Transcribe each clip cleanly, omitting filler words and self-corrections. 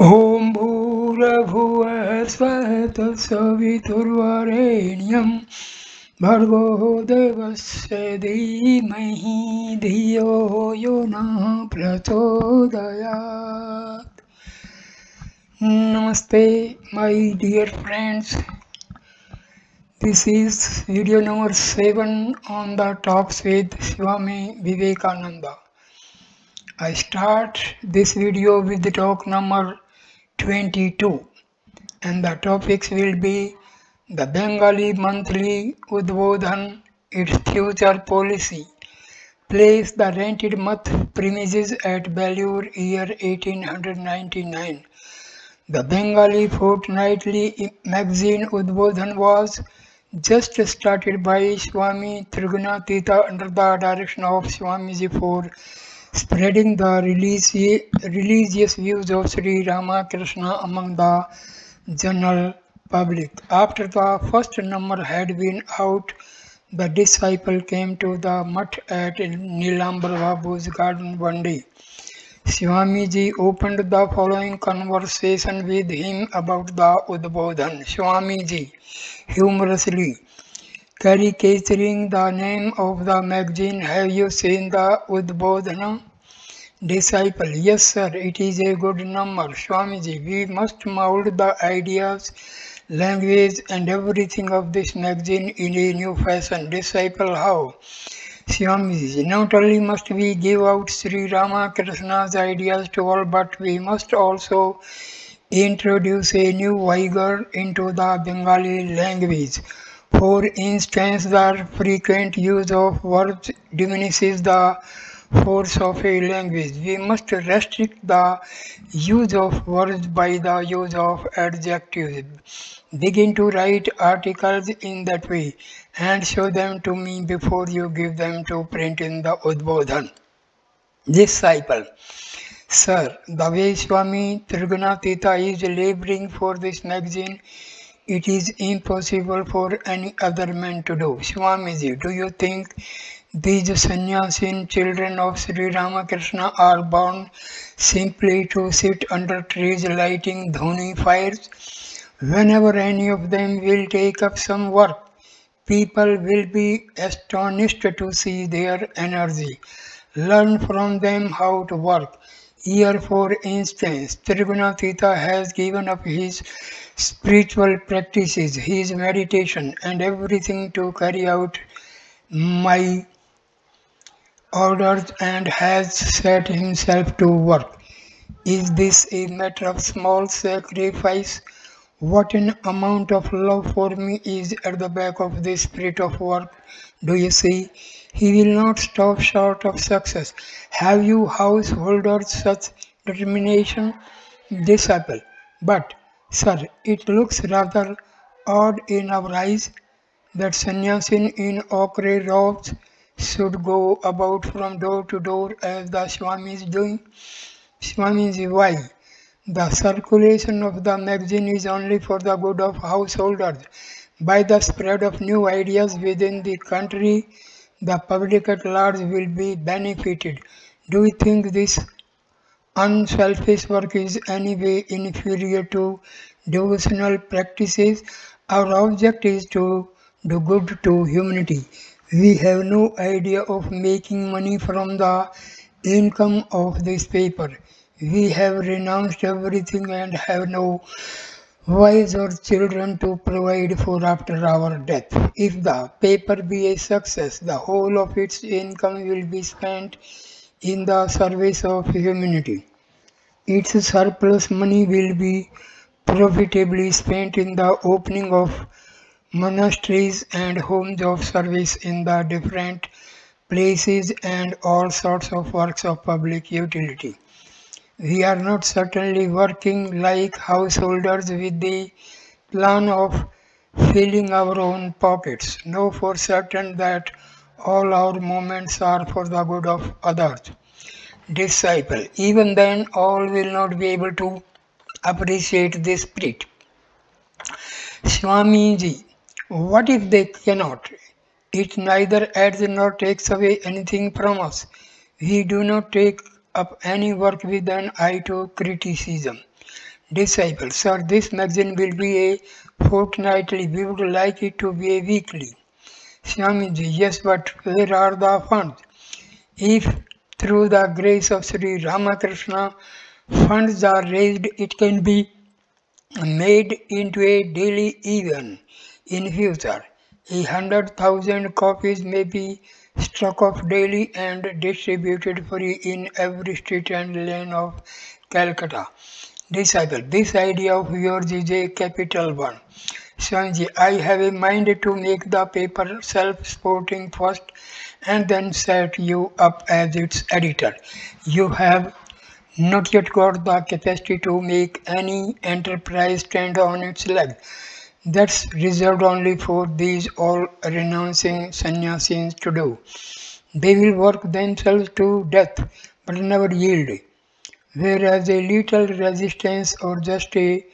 ॐ भूर्भुवः स्वः तत्सवितुर्वरेण्यं भर्गो देवस्य धीमहि धियो यो नः प्रचोदयात्. Namaste, my dear friends. This is video number 7 on the talks with Swami Vivekananda. I start this video with the talk number 22, and the topics will be the Bengali monthly Udbodhan, its future policy, place the rented mutt premises at Belur year 1899. The Bengali fortnightly magazine Udbodhan was just started by Swami Trigunatita under the direction of Swamiji for spreading the religious views of Sri Ramakrishna among the general public. After the first number had been out, the disciple came to the mutt at Nilambar Babu's garden one day. Swamiji opened the following conversation with him about the Udbodhan. Swamiji, humorously caricaturing the name of the magazine, have you seen the Udbodhana? Disciple, yes sir, it is a good number. Swamiji, we must mold the ideas, language and everything of this magazine in a new fashion. Disciple, how? Swamiji, not only must we give out Sri Ramakrishna's ideas to all, but we must also introduce a new vigor into the Bengali language. For instance, the frequent use of verbs diminishes the force of a language. We must restrict the use of words by the use of adjectives. Begin to write articles in that way and show them to me before you give them to print in the Udbodhan. Disciple, sir, the way Swami Trigunatita is laboring for this magazine, it is impossible for any other man to do. Swamiji, do you think these sannyasin children of Sri Ramakrishna are born simply to sit under trees lighting dhoni fires? Whenever any of them will take up some work, people will be astonished to see their energy. Learn from them how to work. Here, for instance, Trigunatita has given up his spiritual practices, his meditation, and everything to carry out my orders and has set himself to work. Is this a matter of small sacrifice? What an amount of love for me is at the back of this spirit of work. Do you see? He will not stop short of success. Have you householders such determination? Disciple. But, sir, it looks rather odd in our eyes that sannyasin in ochre robes should go about from door to door as the Swami is doing. Swamiji, why? The circulation of the magazine is only for the good of householders. By the spread of new ideas within the country, the public at large will be benefited. Do you think this unselfish work is any way inferior to devotional practices? Our object is to do good to humanity. We have no idea of making money from the income of this paper. We have renounced everything and have no wives or children to provide for after our death. If the paper be a success, the whole of its income will be spent in the service of humanity. Its surplus money will be profitably spent in the opening of monasteries and homes of service in the different places and all sorts of works of public utility. We are not certainly working like householders with the plan of filling our own pockets. Know for certain that all our movements are for the good of others. Disciple, even then all will not be able to appreciate this spirit. Swamiji, what if they cannot? It neither adds nor takes away anything from us. We do not take up any work with an eye to criticism. Disciple, sir, this magazine will be a fortnightly. We would like it to be a weekly. Swamiji, yes, but where are the funds? If through the grace of Sri Ramakrishna funds are raised, it can be made into a daily event in future. 100,000 copies may be struck off daily and distributed free in every street and lane of Calcutta. Disciple, this idea of yours is a capital one. Swamiji, I have a mind to make the paper self-supporting first and then set you up as its editor. You have not yet got the capacity to make any enterprise stand on its legs. That's reserved only for these all-renouncing sannyasis to do. They will work themselves to death but never yield, whereas a little resistance or just a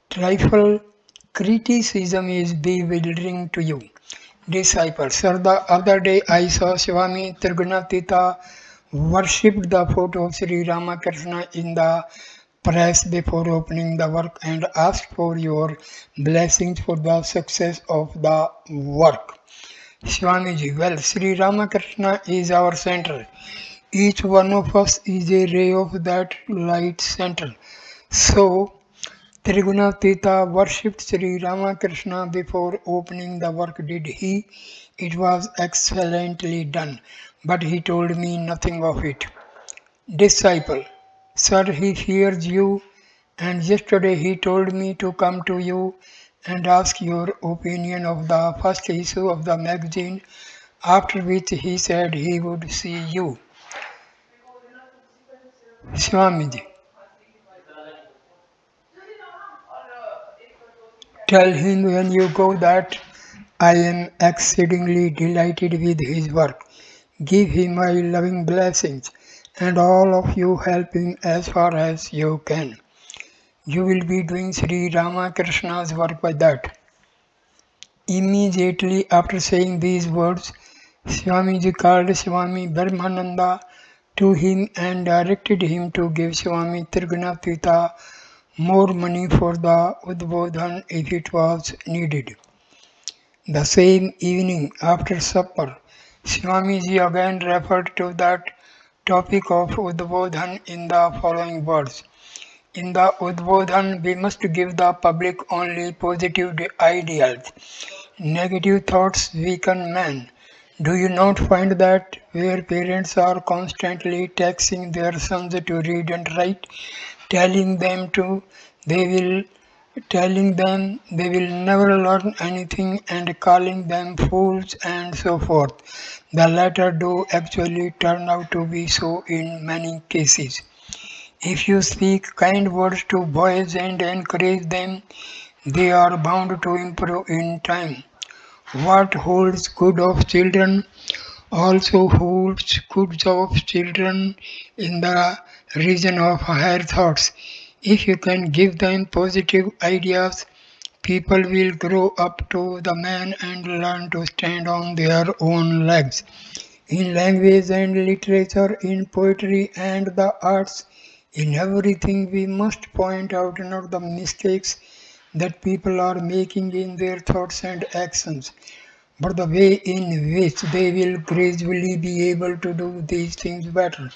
trifle criticism is bewildering to you. Disciple, sir, the other day I saw Swami Trigunatita worshipped the photo of Sri Ramakrishna in the press before opening the work and asked for your blessings for the success of the work. Swamiji, well, Sri Ramakrishna is our center. Each one of us is a ray of that light center. So, Trigunatita worshipped Sri Ramakrishna before opening the work, did he? It was excellently done, but he told me nothing of it. Disciple, sir, he fears you, and yesterday he told me to come to you and ask your opinion of the first issue of the magazine, after which he said he would see you. Swamiji, tell him when you go that I am exceedingly delighted with his work. Give him my loving blessings, and all of you help him as far as you can. You will be doing Sri Ramakrishna's work by that. Immediately after saying these words, Swamiji called Swami Brahmananda to him and directed him to give Swami Trigunatita more money for the Udbodhan if it was needed. The same evening after supper, Swamiji again referred to that topic of Udbodhan in the following words. In the Udbodhan, we must give the public only positive ideals. Negative thoughts weaken man. Do you not find that where parents are constantly taxing their sons to read and write, telling them to, they will telling them they will never learn anything and calling them fools and so forth. The latter do actually turn out to be so in many cases. If you speak kind words to boys and encourage them, they are bound to improve in time. What holds good of children also holds good of children in the region of higher thoughts. If you can give them positive ideas, people will grow up to the man and learn to stand on their own legs. In language and literature, in poetry and the arts, in everything we must point out not the mistakes that people are making in their thoughts and actions, but the way in which they will gradually be able to do these things better.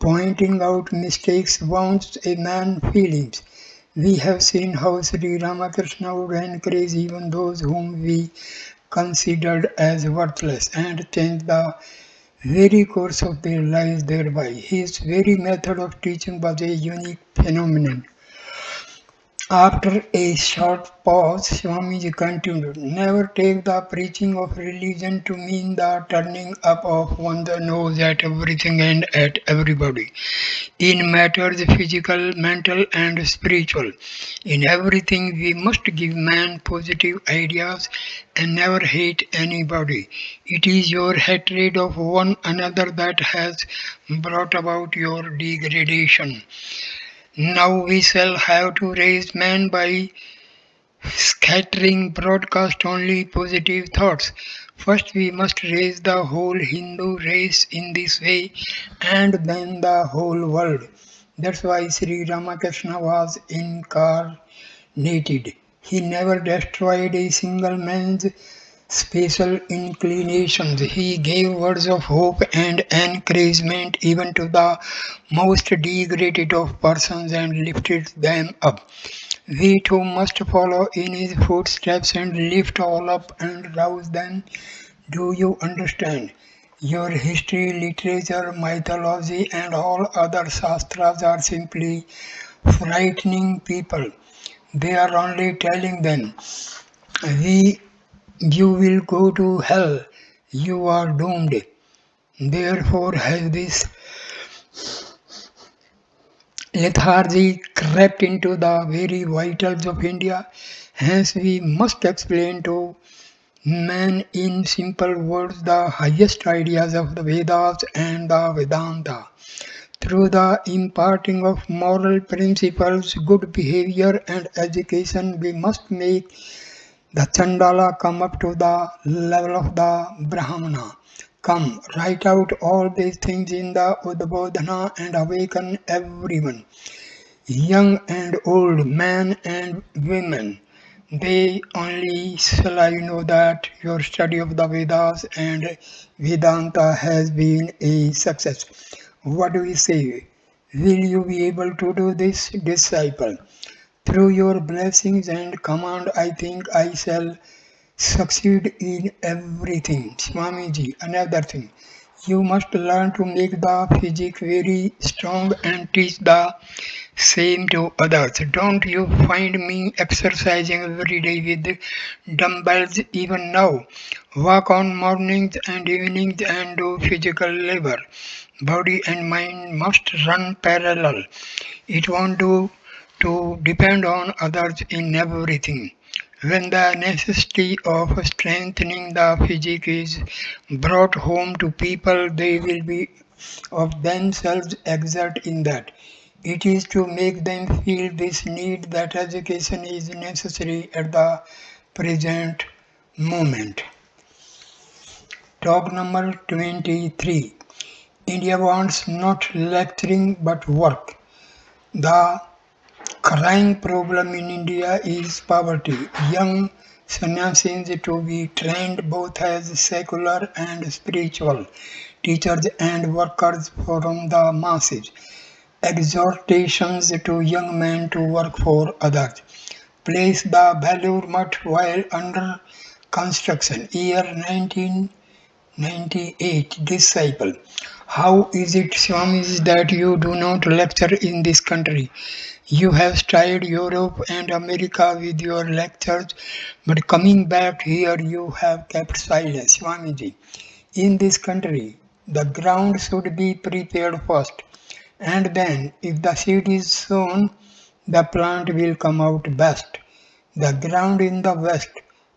Pointing out mistakes wounds a man's feelings. We have seen how Sri Ramakrishna would encourage even those whom we considered as worthless and change the very course of their lives thereby. His very method of teaching was a unique phenomenon. After a short pause, Swamiji continued, never take the preaching of religion to mean the turning up of one's nose at everything and at everybody. In matters physical, mental and spiritual, in everything we must give man positive ideas and never hate anybody. It is your hatred of one another that has brought about your degradation. Now we shall have to raise man by scattering broadcast only positive thoughts. First we must raise the whole Hindu race in this way and then the whole world. That's why Sri Ramakrishna was incarnated. He never destroyed a single man's special inclinations. He gave words of hope and encouragement even to the most degraded of persons and lifted them up. We too must follow in his footsteps and lift all up and rouse them. Do you understand? Your history, literature, mythology, and all other shastras are simply frightening people. They are only telling them, we, you will go to hell, you are doomed. Therefore, has this lethargy crept into the very vitals of India? Hence, we must explain to man in simple words the highest ideas of the Vedas and the Vedanta. Through the imparting of moral principles, good behavior, and education, we must make the Chandala come up to the level of the Brahmana. Come, write out all these things in the Udbodhana and awaken everyone, young and old, men and women. They only shall I know that your study of the Vedas and Vedanta has been a success. What do we say? Will you be able to do this, disciple? Through your blessings and command, I think I shall succeed in everything. Swamiji, another thing. You must learn to make the physique very strong and teach the same to others. Don't you find me exercising every day with dumbbells even now? Walk on mornings and evenings and do physical labor. Body and mind must run parallel. It won't do to depend on others in everything. When the necessity of strengthening the physique is brought home to people, they will be of themselves exert in that. It is to make them feel this need that education is necessary at the present moment. Talk number 23. India wants not lecturing but work. The crying problem in India is poverty. Young sannyasis to be trained both as secular and spiritual teachers and workers from the masses. Exhortations to young men to work for others. Place the Belur Mutt while under construction. Year 1998. Disciple. How is it, Swamis, that you do not lecture in this country? You have tried Europe and America with your lectures, but coming back here you have kept silence, Swamiji. In this country, the ground should be prepared first, and then, if the seed is sown, the plant will come out best. The ground in the West,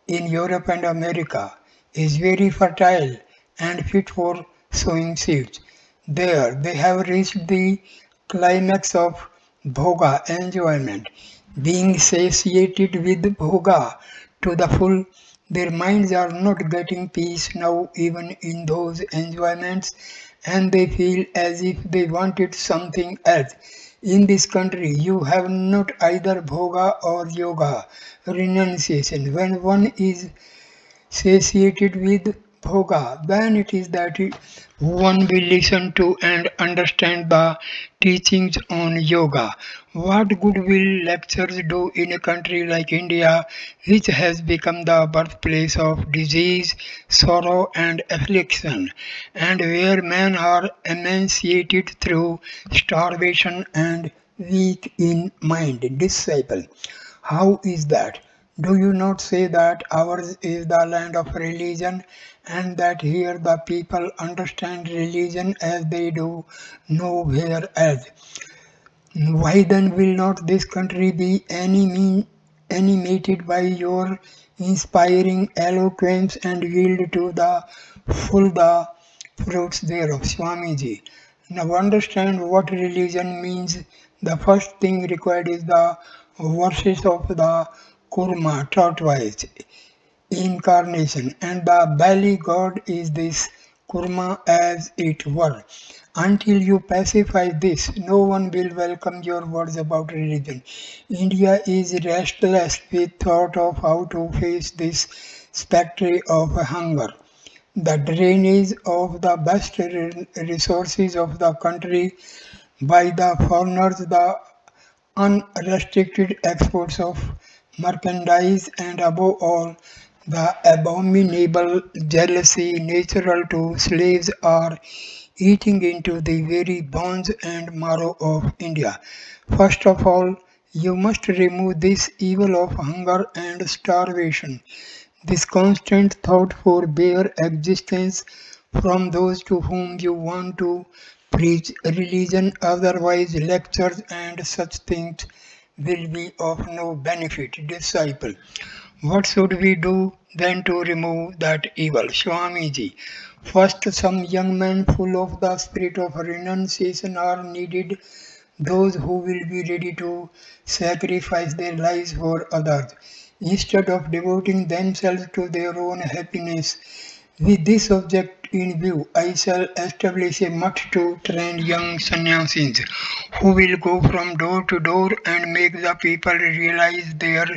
in Europe and America, is very fertile and fit for sowing seeds. There, they have reached the climax of bhoga enjoyment. Being satiated with bhoga to the full, their minds are not getting peace now, even in those enjoyments, and they feel as if they wanted something else. In this country, you have not either bhoga or yoga, renunciation. When one is satiated with bhoga, then it is that one will listen to and understand the teachings on yoga. What good will lectures do in a country like India, which has become the birthplace of disease, sorrow, and affliction, and where men are emancipated through starvation and weak in mind? Disciple. How is that? Do you not say that ours is the land of religion and that here the people understand religion as they do nowhere else? Why then will not this country be animated by your inspiring eloquence and yield to the full the fruits thereof, Swamiji? Now understand what religion means. The first thing required is the verses of the Kurma, tortoise, incarnation, and the Biley god is this Kurma as it were. Until you pacify this, no one will welcome your words about religion. India is restless with thought of how to face this spectre of hunger. The drainage of the best resources of the country by the foreigners, the unrestricted exports of merchandise, and above all, the abominable jealousy natural to slaves are eating into the very bones and marrow of India. First of all, you must remove this evil of hunger and starvation, this constant thought for bare existence from those to whom you want to preach religion, otherwise lectures and such things will be of no benefit. Disciple, what should we do then to remove that evil? Swamiji, first some young men full of the spirit of renunciation are needed, those who will be ready to sacrifice their lives for others, instead of devoting themselves to their own happiness. With this object in view, I shall establish a mutt to train young sannyasis who will go from door to door and make the people realize their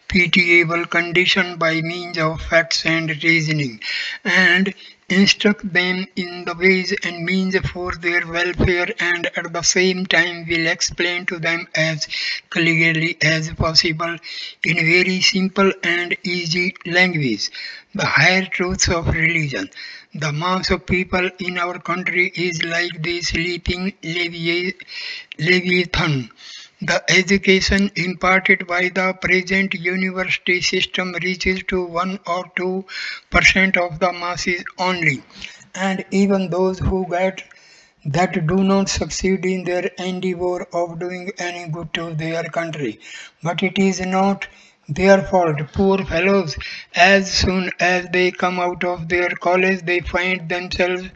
pitiable condition by means of facts and reasoning, and instruct them in the ways and means for their welfare, and at the same time will explain to them as clearly as possible in very simple and easy language the higher truths of religion. The mass of people in our country is like the sleeping leviathan. The education imparted by the present university system reaches to 1 or 2% of the masses only, and even those who get that do not succeed in their endeavor of doing any good to their country. But it is not their fault, poor fellows. As soon as they come out of their college, they find themselves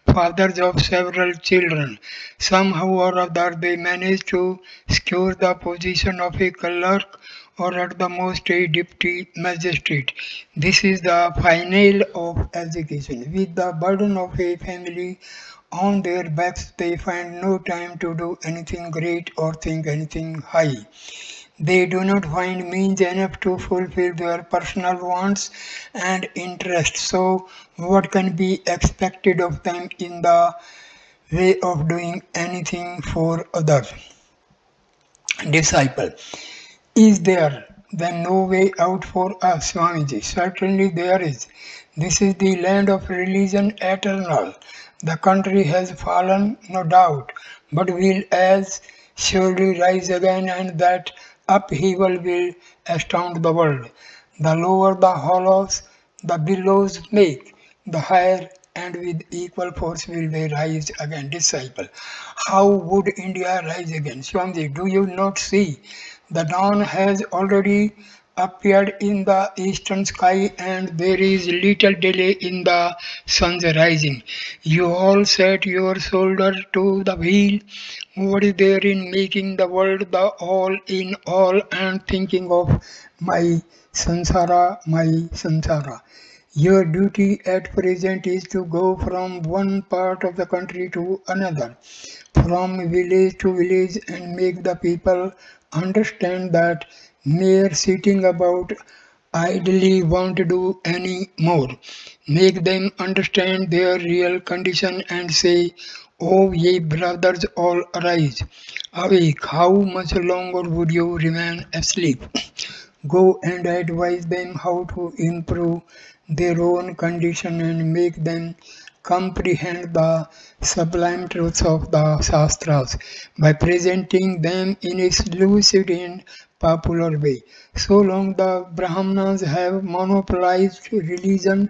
fathers of several children. Somehow or other, they manage to secure the position of a clerk or at the most a deputy magistrate. This is the final of education. With the burden of a family on their backs, they find no time to do anything great or think anything high. They do not find means enough to fulfill their personal wants and interests. So, what can be expected of them in the way of doing anything for others? Disciple, is there then no way out for us, Swamiji? Certainly there is. This is the land of religion eternal. The country has fallen, no doubt, but will as surely rise again, and that upheaval will astound the world. The lower the hollows the billows make, the higher and with equal force will they rise again. Disciple, how would India rise again? Swamiji, do you not see? The dawn has already appeared in the eastern sky, and there is little delay in the sun's rising. You all set your shoulder to the wheel. What is there in making the world the all in all and thinking of my my sansara? Your duty at present is to go from one part of the country to another, from village to village, and make the people understand that mere sitting about idly won't do any more. Make them understand their real condition and say, "O ye brothers, all arise. Awake, how much longer would you remain asleep? Go and advise them how to improve their own condition and make them comprehend the sublime truths of the Shastras by presenting them in a lucid and popular way. So long the Brahmanas have monopolized religion,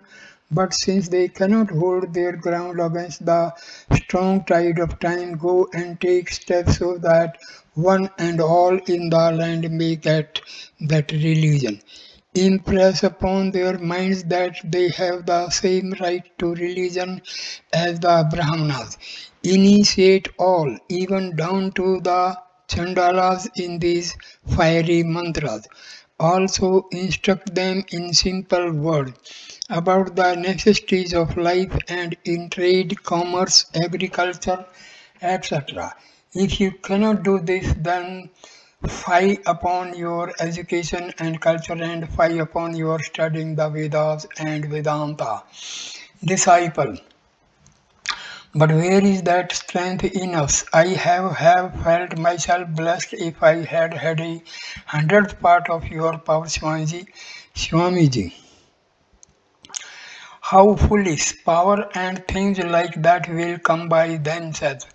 but since they cannot hold their ground against the strong tide of time, go and take steps so that one and all in the land may get that religion. Impress upon their minds that they have the same right to religion as the Brahmanas. Initiate all, even down to the Chandalas, in these fiery mantras. Also instruct them in simple words about the necessities of life and in trade, commerce, agriculture, etc. If you cannot do this, then fie upon your education and culture and fie upon your studying the Vedas and Vedanta. Disciple. But where is that strength in us? I have felt myself blessed if I had had a hundredth part of your power, Swamiji. Swamiji. How foolish! Power and things like that will come by themselves.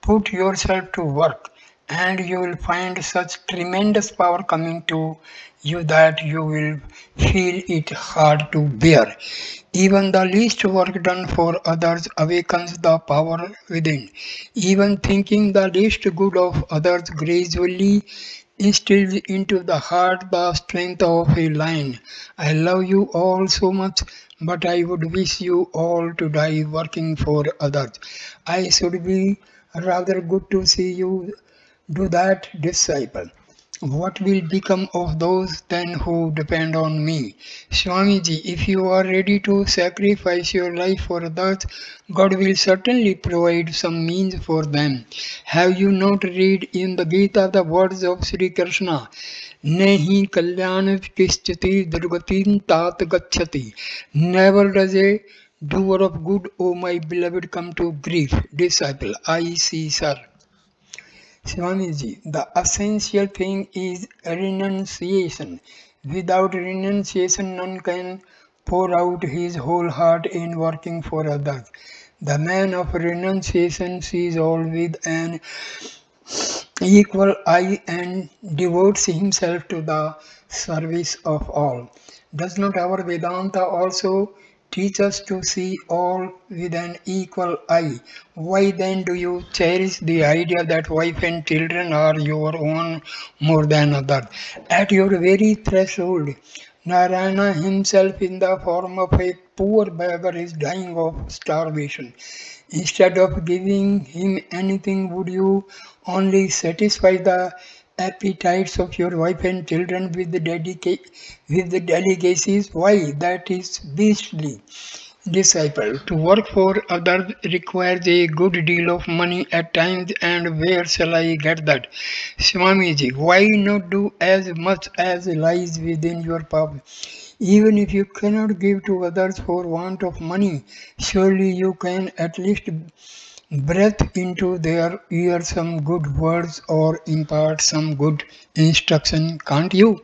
Put yourself to work, and you will find such tremendous power coming to you that you will feel it hard to bear. Even the least work done for others awakens the power within. Even thinking the least good of others gradually instills into the heart the strength of a lion. I love you all so much, but I would wish you all to die working for others. I should be rather good to see you do that, disciple. What will become of those then who depend on me? Swamiji, if you are ready to sacrifice your life for others, God will certainly provide some means for them. Have you not read in the Gita the words of Sri Krishna? Nehi kalyan kischati durgatin tat gachati. Never does a doer of good, O my beloved, come to grief. Disciple, I see, sir. Swamiji, the essential thing is renunciation. Without renunciation, none can pour out his whole heart in working for others. The man of renunciation sees all with an equal eye and devotes himself to the service of all. Does not our Vedanta also teach us to see all with an equal eye? Why then do you cherish the idea that wife and children are your own more than others? At your very threshold, Narayana himself in the form of a poor beggar is dying of starvation. Instead of giving him anything, would you only satisfy the appetites of your wife and children with the delicacies? Why, that is beastly. Disciple, to work for others requires a good deal of money at times, and where shall I get that? Swamiji, why not do as much as lies within your power? Even if you cannot give to others for want of money, surely you can at least breathe into their ear some good words or impart some good instruction, can't you?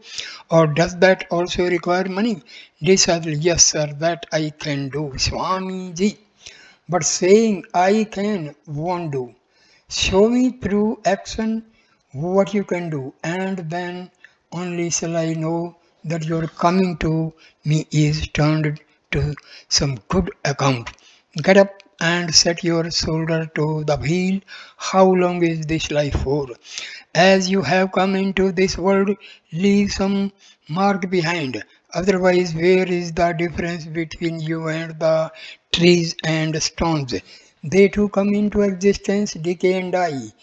Or does that also require money? Disciple, yes sir, that I can do, Swamiji. But saying I can won't do. Show me through action what you can do, and then only shall I know that your coming to me is turned to some good account. Get up and set your shoulder to the wheel. How long is this life for? As you have come into this world, leave some mark behind. Otherwise, where is the difference between you and the trees and stones? They too come into existence, decay and die.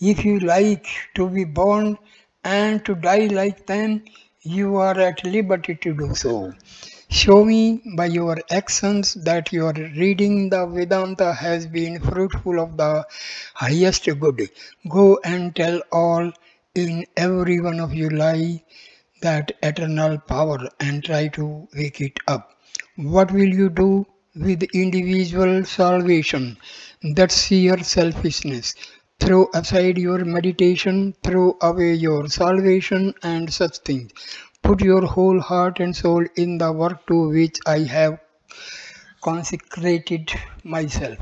If you like to be born and to die like them, you are at liberty to do so. Show me by your actions that your reading the Vedanta has been fruitful of the highest good. Go and tell all in every one of you lie that eternal power and try to wake it up. What will you do with individual salvation? That's sheer selfishness. Throw aside your meditation, throw away your salvation and such things. Put your whole heart and soul in the work to which I have consecrated myself.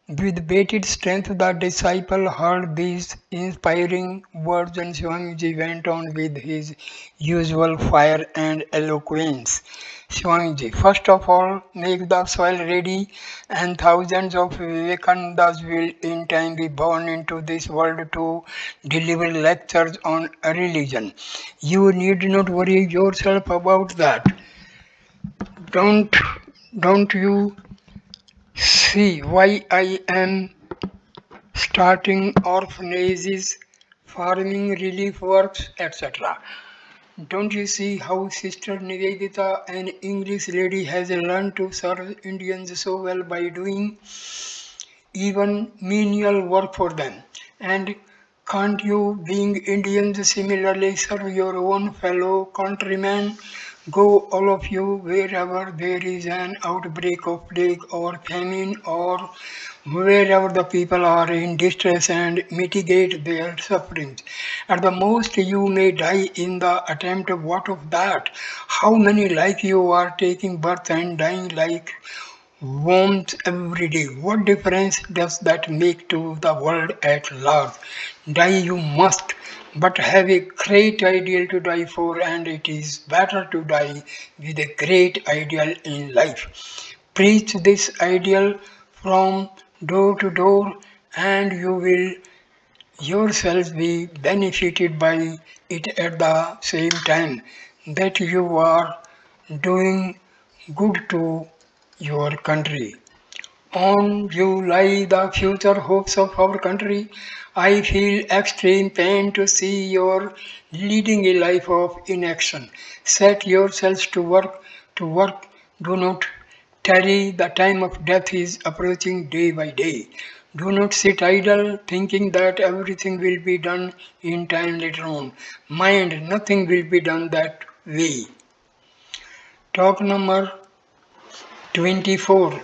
With bated strength, the disciple heard these inspiring words, and Swamiji went on with his usual fire and eloquence. Swamiji, first of all, make the soil ready, and thousands of Vivekanandas will in time be born into this world to deliver lectures on religion. You need not worry yourself about that. Don't, don't you see why I am starting orphanages farming relief works, etc. Don't you see how Sister Nivedita, an English lady, has learned to serve Indians so well by doing even menial work for them? And can't you, being Indians, similarly serve your own fellow countrymen? Go, all of you, wherever there is an outbreak of plague or famine, or wherever the people are in distress, and mitigate their sufferings. At the most, you may die in the attempt. What of that? How many like you are taking birth and dying like worms every day? What difference does that make to the world at large? Die you must, but have a great ideal to die for, and it is better to die with a great ideal in life. Preach this ideal from door to door, and you will yourself be benefited by it at the same time that you are doing good to your country. On you lie the future hopes of our country. I feel extreme pain to see you leading a life of inaction. Set yourselves to work. Do not tarry. The time of death is approaching day by day. Do not sit idle, thinking that everything will be done in time later on. Mind, nothing will be done that way. Talk number 24.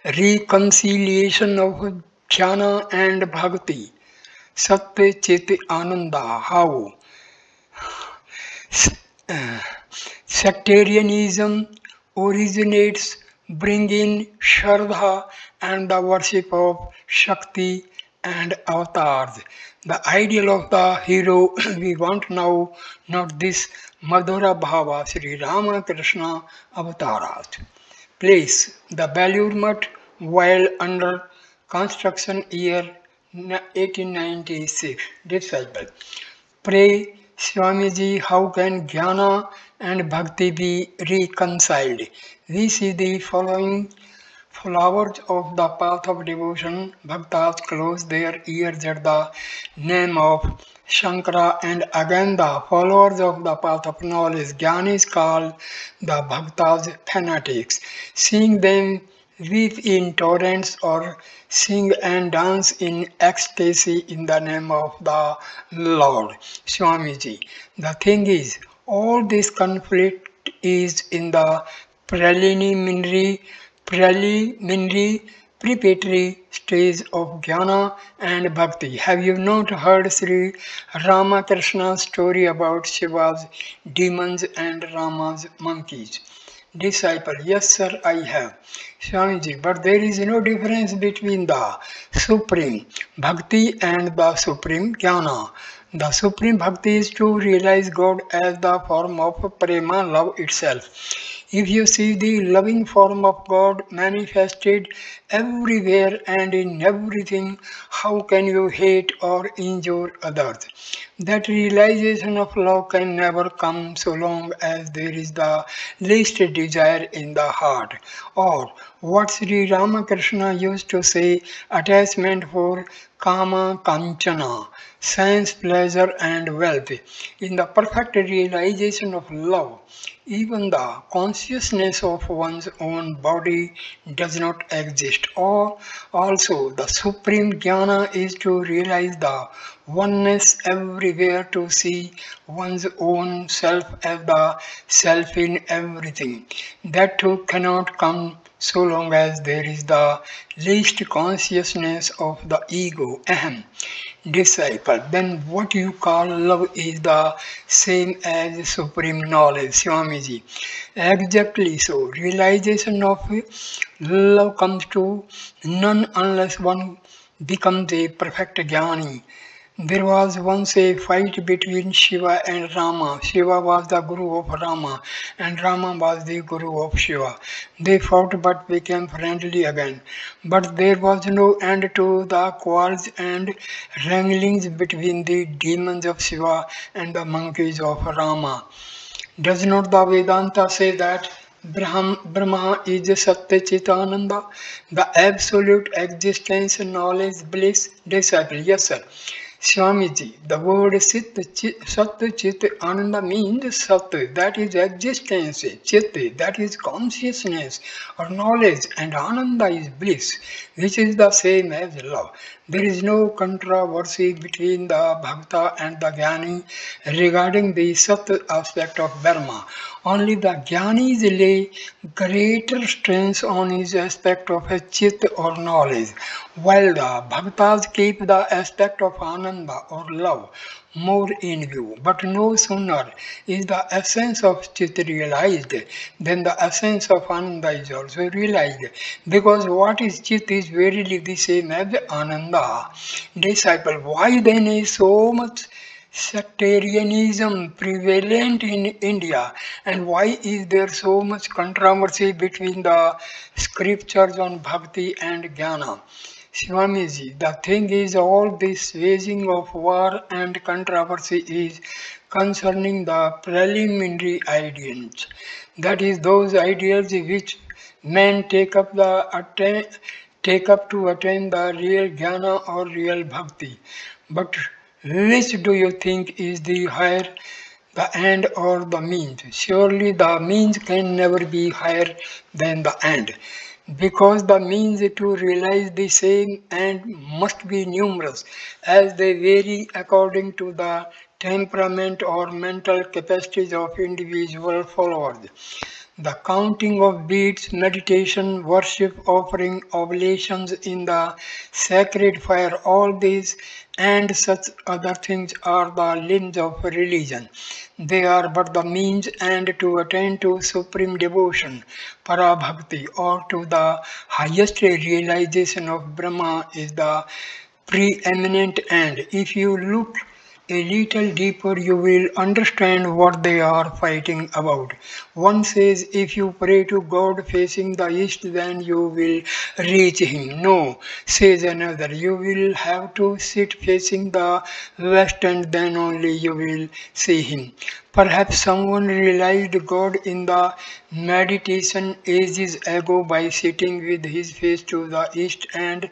Reconciliation of Chana and Bhakti. Satya Chit Ananda. How? Sectarianism originates bringing Shraddha and the worship of Shakti and avatars. The ideal of the hero we want now, not this Madhura Bhava Sri Rama Krishna avatars. Place. The Belur Mutt while under construction year 1896. Disciple. Pray, Swamiji, how can jnana and bhakti be reconciled? We see the following flowers of the path of devotion. Bhaktas close their ears at the name of Shankara, and again the followers of the path of knowledge. Jnanis call the Bhaktas fanatics. Seeing them weep in torrents or sing and dance in ecstasy in the name of the Lord. Swamiji. The thing is, all this conflict is in the preliminary preparatory stage of jnana and bhakti. Have you not heard Sri Ramakrishna's story about Shiva's demons and Rama's monkeys? Disciple, yes sir, I have. Swamiji, but there is no difference between the supreme bhakti and the supreme jnana. The supreme bhakti is to realize God as the form of prema, love itself. If you see the loving form of God manifested everywhere and in everything, how can you hate or injure others? That realization of love can never come so long as there is the least desire in the heart. Or what Sri Ramakrishna used to say, attachment for kama kanchana, sense, pleasure and wealth. In the perfect realization of love, even the consciousness of one's own body does not exist. Or also the supreme jnana is to realize the oneness everywhere, to see one's own self as the self in everything. That too cannot come so long as there is the least consciousness of the ego, ahem. Disciple, then what you call love is the same as supreme knowledge, Swamiji. Exactly so. Realization of love comes to none unless one becomes a perfect jnani. There was once a fight between Shiva and Rama. Shiva was the guru of Rama and Rama was the guru of Shiva. They fought but became friendly again. But there was no end to the quarrels and wranglings between the demons of Shiva and the monkeys of Rama. Does not the Vedanta say that Brahma is Satya Chitananda, the absolute existence, knowledge, bliss? Disciple, yes sir. Swamiji, the word Sat Chit Ananda means Sat, that is existence, Chit, that is consciousness or knowledge, and Ananda is bliss, which is the same as love. There is no controversy between the Bhakta and the Jnani regarding the Sat aspect of Dharma. Only the Jnanis lay greater stress on his aspect of a Chit or knowledge, while the Bhaktas keep the aspect of Ananda or love more in view. But no sooner is the essence of Chit realized than the essence of Ananda is also realized. Because what is Chit is verily the same as Ananda. Disciple, why then is so much sectarianism prevalent in India, and why is there so much controversy between the scriptures on bhakti and jnana? Swamiji, the thing is, all this waging of war and controversy is concerning the preliminary ideals. That is, those ideals which men take up to attain the real jnana or real bhakti. But which do you think is the higher, the end or the means? Surely the means can never be higher than the end, because the means to realize the same end must be numerous, as they vary according to the temperament or mental capacities of individual followers. The counting of beads, meditation, worship, offering, oblations in the sacred fire, all these and such other things are the limbs of religion. They are but the means and to attain to supreme devotion, para-bhakti, or to the highest realization of Brahma is the preeminent end. If you look a little deeper, you will understand what they are fighting about. One says, if you pray to God facing the east, then you will reach Him. No, says another, you will have to sit facing the west and then only you will see Him. Perhaps someone realized God in the meditation ages ago by sitting with his face to the east, and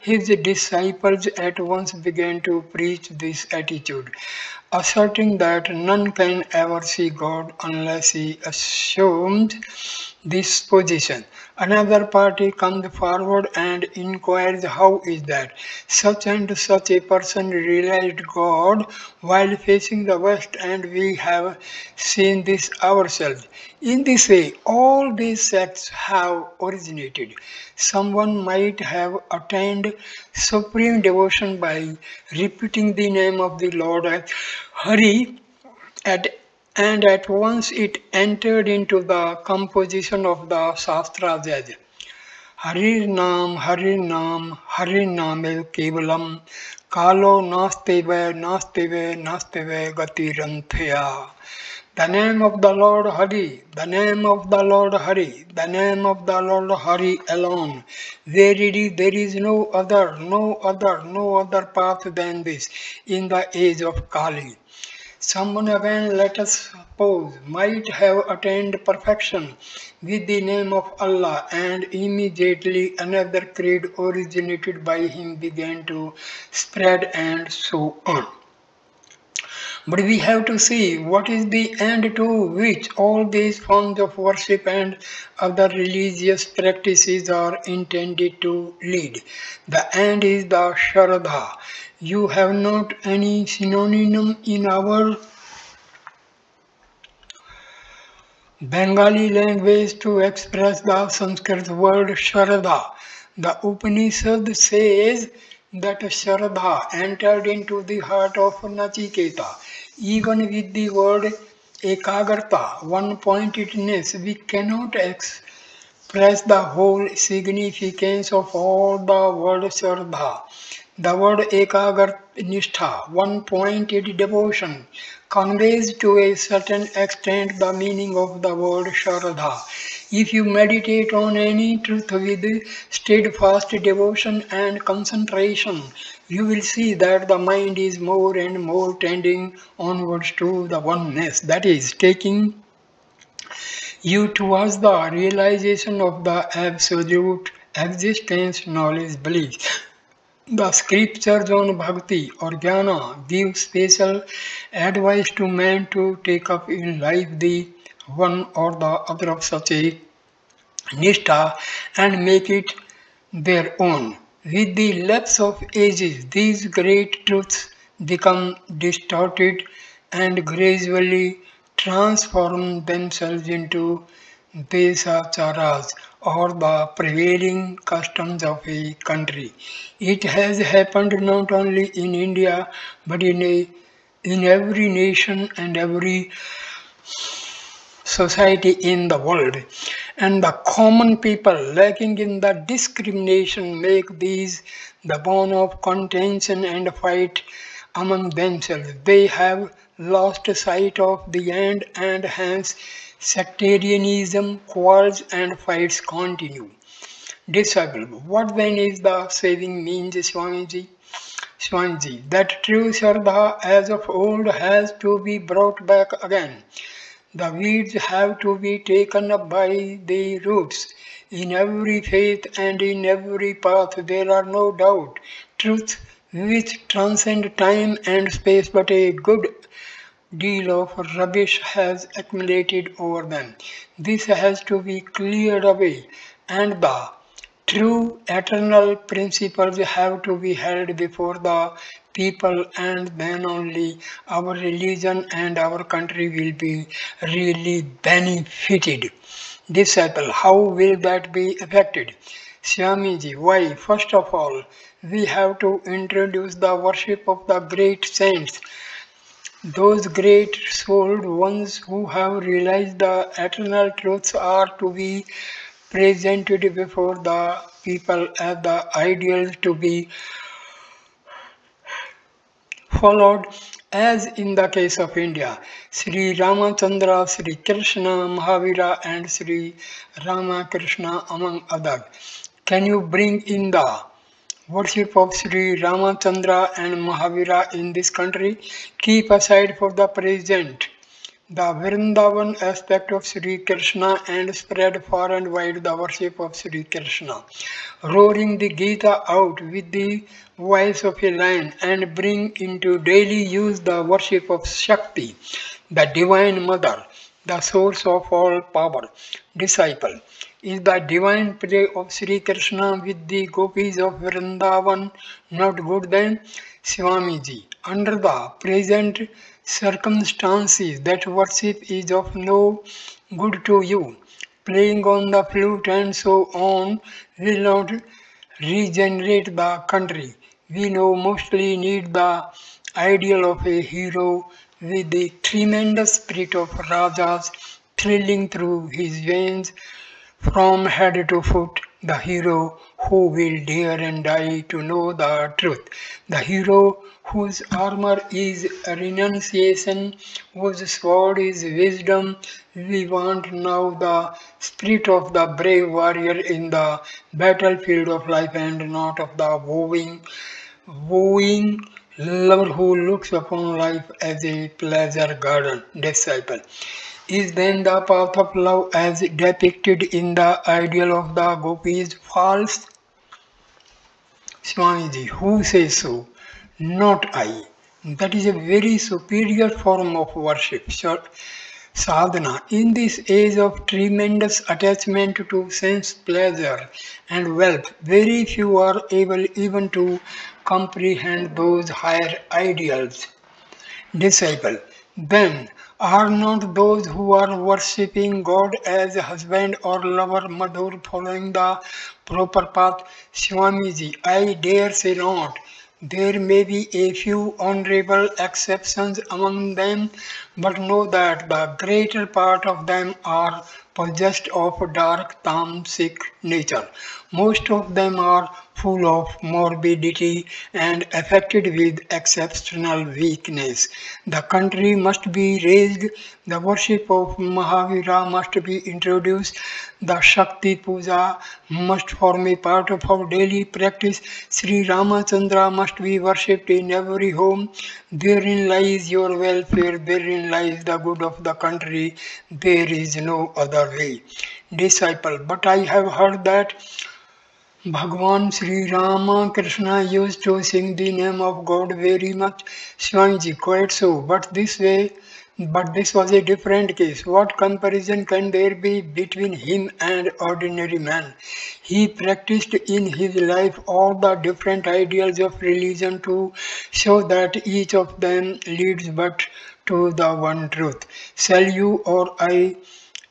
his disciples at once began to preach this attitude, asserting that none can ever see God unless he assumes this position. Another party comes forward and inquires, how is that such and such a person realized God while facing the west, and we have seen this ourselves. In this way, all these sects have originated. Someone might have attained supreme devotion by repeating the name of the Lord as Hari, at, and at once it entered into the composition of the Shastras as Harir Nam, Harir Name Kevalam, Kalo Nasteve Gatiranthaya. The name of the Lord Hari, the name of the Lord Hari, the name of the Lord Hari alone. Verily there is no other path than this in the age of Kali. Someone again, let us suppose, might have attained perfection with the name of Allah, and immediately another creed originated by him began to spread, and so on. But we have to see what is the end to which all these forms of worship and other religious practices are intended to lead. The end is the Shraddha. You have not any synonym in our Bengali language to express the Sanskrit word Shraddha. The Upanishad says that Shraddha entered into the heart of Nachiketa. Even with the word Ekagarta, one-pointedness, we cannot express the whole significance of all the word Shraddha. The word Ekagarnistha, one-pointed devotion, conveys to a certain extent the meaning of the word Shraddha. If you meditate on any truth with steadfast devotion and concentration, you will see that the mind is more and more tending onwards to the oneness, that is, taking you towards the realization of the absolute existence, knowledge, belief. The scriptures on bhakti or jnana give special advice to men to take up in life the one or the other of such a nishtha and make it their own. With the lapse of ages, these great truths become distorted and gradually transform themselves into desacharas or the prevailing customs of a country. It has happened not only in India but in every nation and every society in the world, and the common people lacking in the discrimination make these the bone of contention and fight among themselves. They have lost sight of the end, and hence sectarianism, quarrels and fights continue. Disciple, what then is the saving means, Swamiji? Swamiji, that true Shraddha as of old has to be brought back again. The weeds have to be taken up by the roots. In every faith and in every path there are no doubt truths which transcend time and space, but a good deal of rubbish has accumulated over them. This has to be cleared away, and the true eternal principles have to be held before the people, and then only our religion and our country will be really benefited. Disciple, how will that be affected? Swamiji, why? First of all, we have to introduce the worship of the great saints, those great souled ones who have realized the eternal truths are to be presented before the people as the ideals to be followed, as in the case of India. Sri Ramachandra, Sri Krishna, Mahavira and Sri Ramakrishna among others. Can you bring in the worship of Sri Ramachandra and Mahavira in this country? Keep aside for the present the Vrindavan aspect of Sri Krishna and spread far and wide the worship of Sri Krishna. Roaring the Gita out with the voice of a lion and bring into daily use the worship of Shakti, the Divine Mother, the source of all power. Disciple, is the divine play of Sri Krishna with the gopis of Vrindavan not good then? Swamiji, under the present circumstances that worship is of no good to you. Playing on the flute and so on will not regenerate the country. We now mostly need the ideal of a hero with the tremendous spirit of Rajas thrilling through his veins from head to foot, the hero who will dare and die to know the truth, the hero whose armor is renunciation, whose sword is wisdom. We want now the spirit of the brave warrior in the battlefield of life and not of the wooing lover who looks upon life as a pleasure garden. Disciple, is then the path of love as depicted in the ideal of the gopis false? Swamiji, who says so? Not I. That is a very superior form of worship. Sadhana. In this age of tremendous attachment to sense pleasure and wealth, very few are able even to comprehend those higher ideals. Disciple, then are not those who are worshipping God as husband or lover Madhur following the proper path? Swamiji, I dare say not. There may be a few honorable exceptions among them, but know that the greater part of them are possessed of dark tamasic nature. Most of them are full of morbidity and affected with exceptional weakness. The country must be raised, the worship of Mahavira must be introduced, the Shakti Puja must form a part of our daily practice, Sri Ramachandra must be worshipped in every home. Therein lies your welfare, therein lies the good of the country, there is no other way. Disciple, but I have heard that Bhagwan Sri Rama Krishna used to sing the name of God very much. Swamiji, quite so. But this was a different case. What comparison can there be between him and ordinary man? He practiced in his life all the different ideals of religion to show that each of them leads but to the one truth. Shall you or I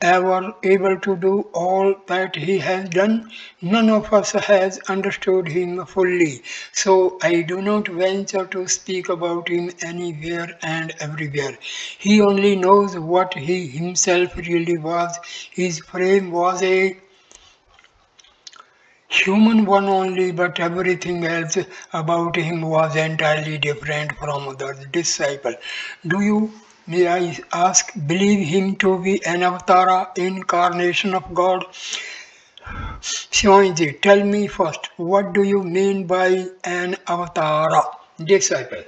ever able to do all that he has done? None of us has understood him fully, so I do not venture to speak about him anywhere and everywhere. He only knows what he himself really was. His frame was a human one only, but everything else about him was entirely different from others. Disciple, do you, may I ask, believe him to be an avatar, incarnation of God? Shivaji, tell me first, what do you mean by an avatar? Disciple,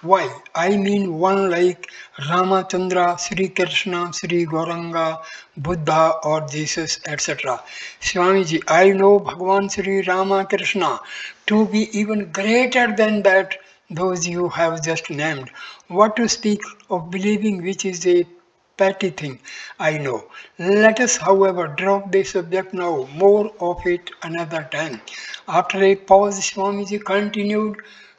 why? I mean one like Ramachandra, Sri Krishna, Sri Gauranga, Buddha or Jesus, etc. Swamiji, I know Bhagavan Sri Ramakrishna to be even greater than that, those you have just named. What to speak of believing which is a petty thing, I know. Let us, however, drop the subject now, more of it another time. After a pause, Swamiji continued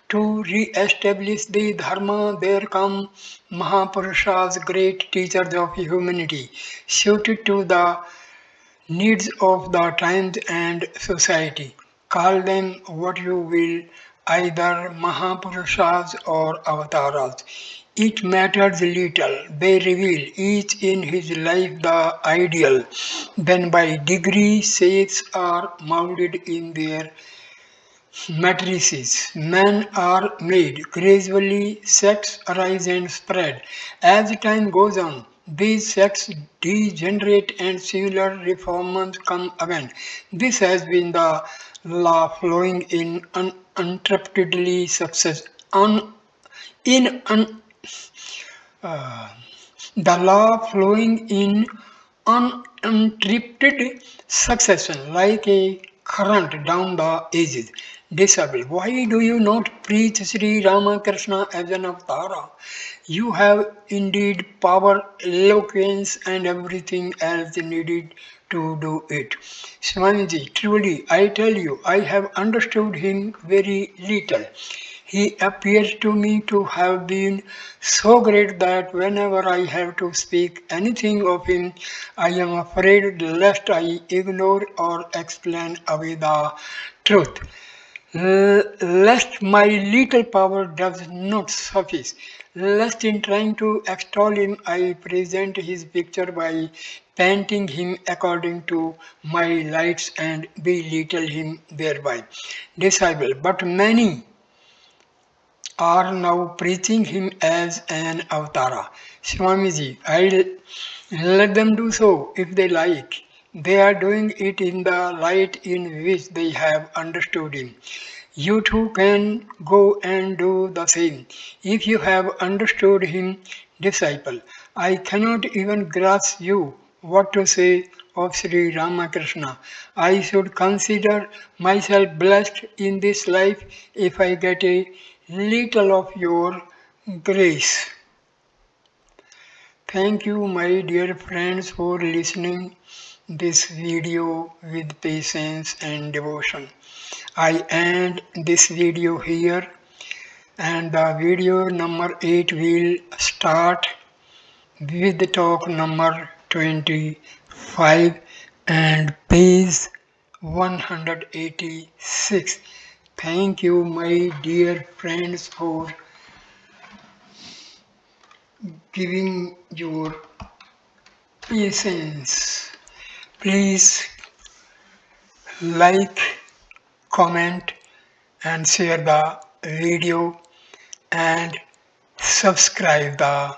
to re-establish the Dharma. There come Mahapurushas, great teachers of humanity, suited to the needs of the times and society. Call them what you will, either Mahapurushas or Avataras. It matters little. They reveal each in his life the ideal. Then by degree shapes are molded in their matrices. Men are made. Gradually sects arise and spread. As time goes on, these sects degenerate and similar reformers come again. This has been the law flowing in uninterruptedly success. In un, uh, the law flowing in uninterrupted succession like a current down the ages. Disciple, why do you not preach Sri Ramakrishna as an avatar? You have indeed power, eloquence, and everything else needed to do it. Swamiji, truly, I tell you, I have understood him very little. He appears to me to have been so great that whenever I have to speak anything of him, I am afraid lest I ignore or explain away the truth. Lest my little power does not suffice, lest in trying to extol him I present his picture by painting him according to my lights and belittle him thereby. Disciple, but many are now preaching him as an avatara. Swamiji, I'll let them do so if they like. They are doing it in the light in which they have understood him. You too can go and do the same. If you have understood him, disciple, I cannot even grasp you what to say of Sri Ramakrishna. I should consider myself blessed in this life if I get a little of your grace. Thank you, my dear friends, for listening this video with patience and devotion. I end this video here, and the video number 8 will start with the talk number 25 and page 186. Thank you, my dear friends, for giving your patience. Please like, comment, and share the video and subscribe the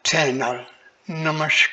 channel. Namaskar.